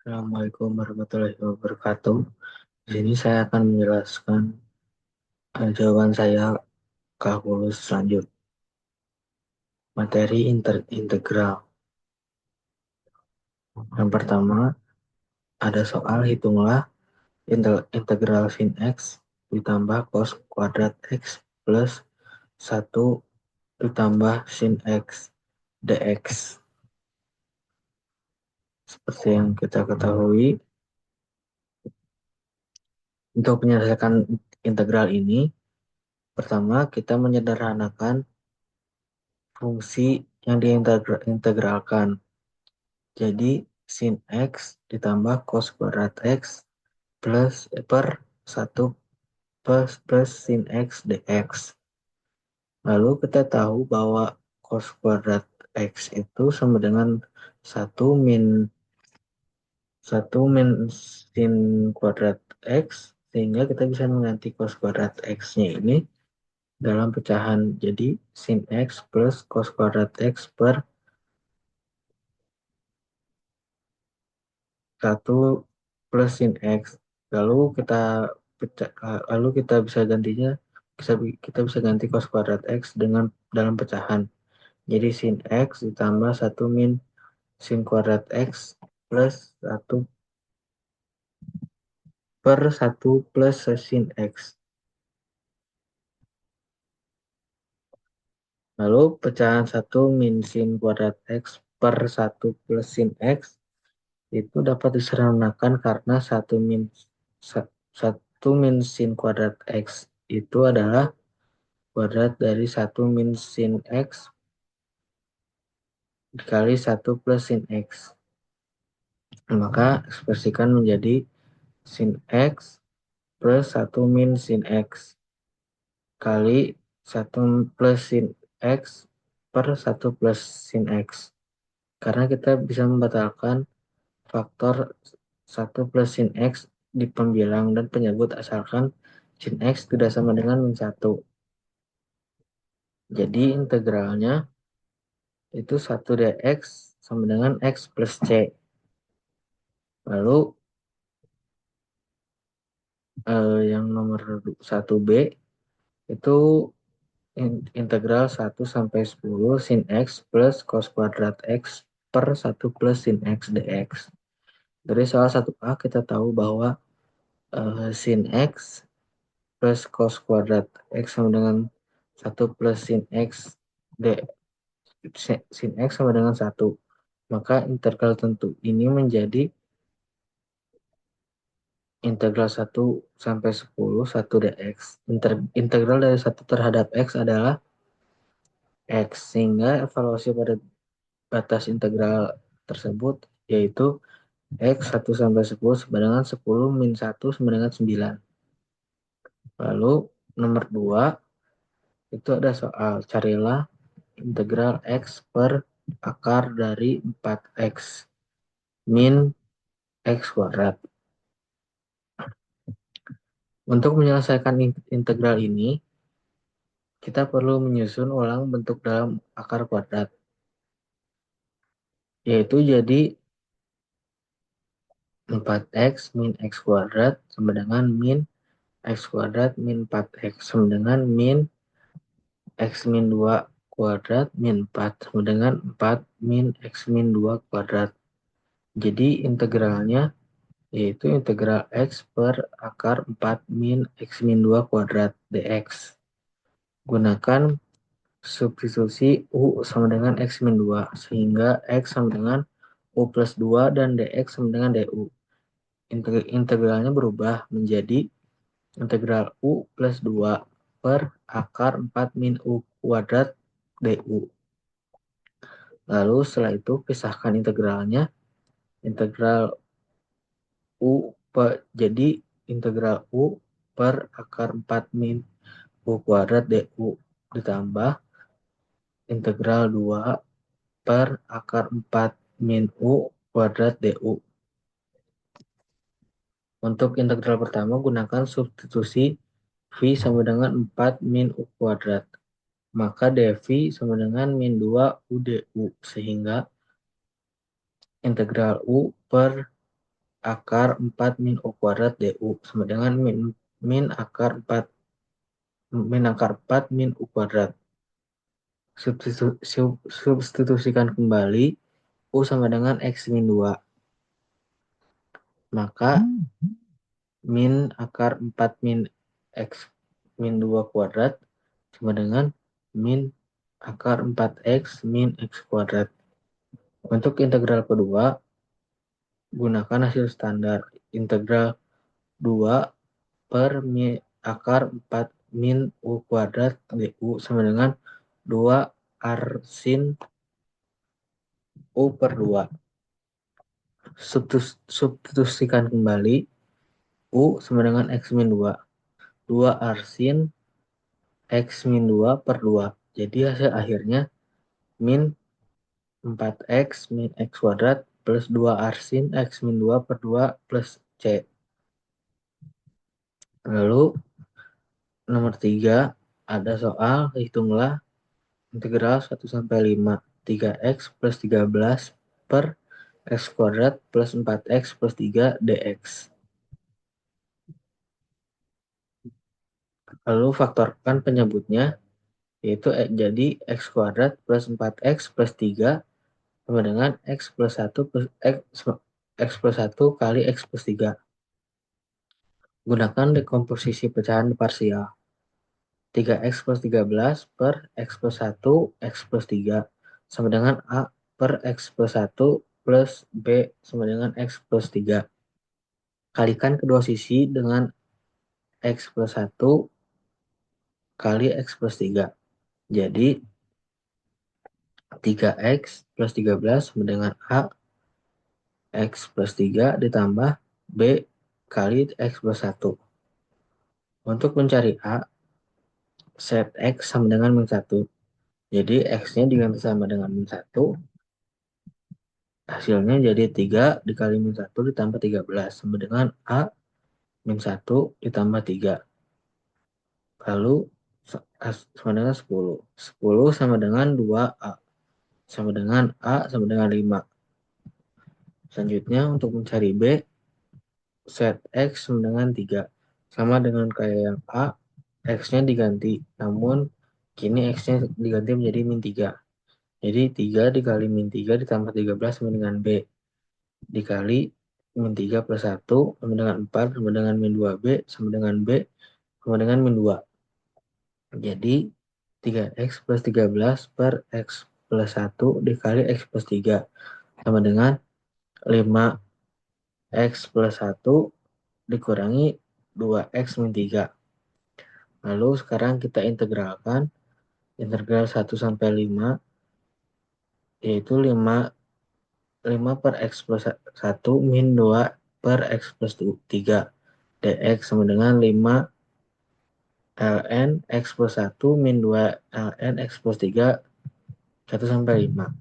Assalamualaikum warahmatullahi wabarakatuh. Di sini saya akan menjelaskan jawaban saya kalkulus lanjut. Materi integral. Yang pertama, ada soal hitunglah integral sin x ditambah cos kuadrat x plus 1 ditambah sin x dx. Seperti yang kita ketahui, untuk menyelesaikan integral ini, pertama kita menyederhanakan fungsi yang diintegralkan. Jadi sin X ditambah cos kuadrat X plus per 1 plus sin X dx. Lalu kita tahu bahwa cos kuadrat X itu sama dengan 1 min sin kuadrat X, sehingga kita bisa mengganti cos kuadrat X-nya ini dalam pecahan. Jadi sin X plus cos kuadrat X per 1 plus sin X. Lalu kita lalu kita bisa gantinya, kita bisa ganti cos kuadrat X dengan dalam pecahan. Jadi sin X ditambah 1 min sin kuadrat X plus 1 per 1 plus sin X. Lalu pecahan 1 min sin kuadrat X per 1 plus sin X itu dapat disederhanakan karena 1 min sin kuadrat X itu adalah kuadrat dari 1 min sin X dikali 1 plus sin X. Maka ekspresikan menjadi sin X plus 1 min sin X kali 1 plus sin X per 1 plus sin X. Karena kita bisa membatalkan faktor 1 plus sin X di pembilang dan penyebut asalkan sin X tidak sama dengan min 1. Jadi integralnya itu 1 dx sama dengan x plus c. Lalu yang nomor 1b itu integral 1 sampai 10 sin x plus cos kuadrat x per 1 plus sin x dx. Dari soal 1a kita tahu bahwa sin x plus cos kuadrat x sama dengan 1 plus sin x sin x sama dengan 1. Maka integral tentu ini menjadi integral 1 sampai 10 1 dx. Integral dari 1 terhadap x adalah x, sehingga evaluasi pada batas integral tersebut yaitu x 1 sampai 10 sama dengan 10 min 1 sama dengan 9. Lalu nomor 2 itu ada soal carilah integral x per akar dari 4x min x kuadrat. Untuk menyelesaikan integral ini, kita perlu menyusun ulang bentuk dalam akar kuadrat. Yaitu jadi 4x min x kuadrat sama dengan min x kuadrat min 4x sama dengan min x min 2 kuadrat min 4 sama dengan 4 min x min 2 kuadrat. Jadi integralnya yaitu integral x per akar 4 min x min 2 kuadrat dx. Gunakan substitusi u sama dengan x min 2 sehingga x sama dengan u plus 2 dan dx sama dengan du. Integralnya berubah menjadi integral u plus 2 per akar 4 min u kuadrat du. Lalu setelah itu pisahkan integralnya. Integral jadi integral u per akar 4 min u kuadrat du ditambah integral 2 per akar 4 min u kuadrat du. Untuk integral pertama gunakan substitusi v sama dengan 4 min u kuadrat. Maka dv sama dengan min 2 u du, sehingga integral u per akar 4 min U kuadrat DU sama dengan min akar 4 min U kuadrat. Substitusikan kembali U sama dengan X min 2. Maka min akar 4 min X min 2 kuadrat sama dengan min akar 4X min X kuadrat. Untuk integral kedua, gunakan hasil standar. Integral 2 per min akar 4 min U kuadrat DU sama dengan 2 R sin U per 2. Substitusikan kembali U sama dengan X min 2. 2 R sin X min 2 per 2. Jadi hasil akhirnya min 4X min X kuadrat plus 2 R sin X min 2 per 2 plus C. Lalu nomor 3 ada soal, hitunglah integral 1 sampai 5 3X plus 13 per X kuadrat plus 4X plus 3 dx. Lalu faktorkan penyebutnya, yaitu jadi X kuadrat plus 4X plus 3 sama dengan X plus 1 plus X plus 1 kali X plus 3. Gunakan dekomposisi pecahan parsial. 3X plus 13 per X plus 1 X plus 3 sama dengan A per X plus 1 plus B sama dengan X plus 3. Kalikan kedua sisi dengan X plus 1 kali X plus 3. Jadi 3X plus 13 sama dengan A X plus 3 ditambah B kali X plus 1. Untuk mencari A, set X sama dengan min 1. Jadi X-nya diganti sama dengan min 1. Hasilnya jadi 3 dikali min 1 ditambah 13 sama dengan A min 1 ditambah 3. Lalu sama dengan 10. 10 sama dengan 2A. Sama dengan A sama dengan 5. Selanjutnya untuk mencari B, set X sama dengan 3. Sama dengan kayak yang A, X-nya diganti. Namun kini X-nya diganti menjadi min 3. Jadi 3 dikali min 3 ditambah 13 sama dengan B. Dikali min 3 plus 1 sama dengan 4 sama dengan min 2B sama dengan B sama dengan min 2. Jadi 3X plus 13 per X plus 1 dikali X plus 3 sama dengan 5X plus 1 dikurangi 2X min 3. Lalu sekarang kita integralkan integral 1 sampai 5, yaitu 5 per X plus 1 min 2 per X plus 3 dx sama dengan 5 ln X plus 1 min 2 ln X plus 3 1 sampai 5.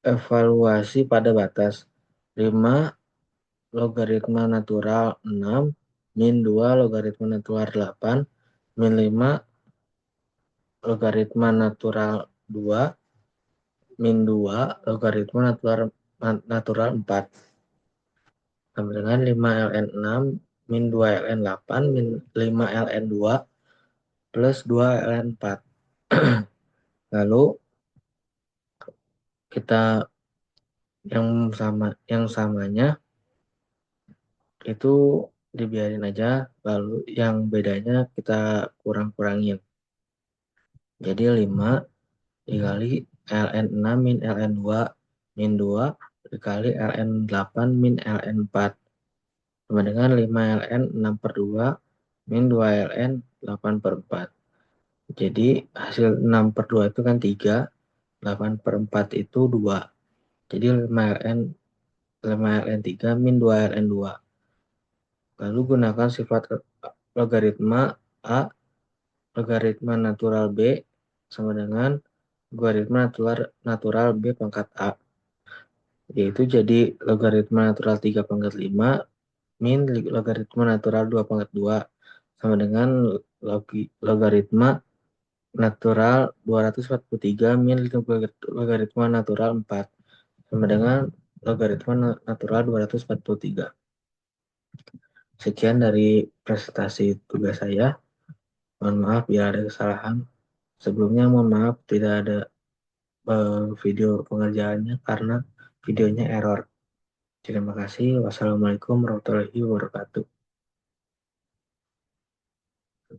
Evaluasi pada batas 5 logaritma natural 6 min 2 logaritma natural 8 min 5 logaritma natural 2 min 2 logaritma natural 4 sama dengan 5 ln 6 min 2 ln 8 min 5 ln 2 plus 2 ln 4. Lalu kita yang samanya itu dibiarin aja, lalu yang bedanya kita kurang-kurangin. Jadi 5 dikali ln 6 min ln 2 min 2 dikali ln 8 min ln 4 sama dengan 5 ln 6 per 2 min 2 ln 8 per 4. Jadi hasil 6 per 2 itu kan 3, 8 per 4 itu 2. Jadi 5 ln 3 min 2 ln 2. Lalu gunakan sifat logaritma A logaritma natural B sama dengan logaritma natural B pangkat A. Yaitu jadi logaritma natural 3 pangkat 5 min logaritma natural 2 pangkat 2 sama dengan logaritma natural 243 min logaritma natural 4 sama dengan logaritma natural 243. Sekian dari presentasi tugas saya. Mohon maaf bila ada kesalahan. Sebelumnya mohon maaf tidak ada video pengerjaannya karena videonya error. Terima kasih. Wassalamualaikum warahmatullahi wabarakatuh.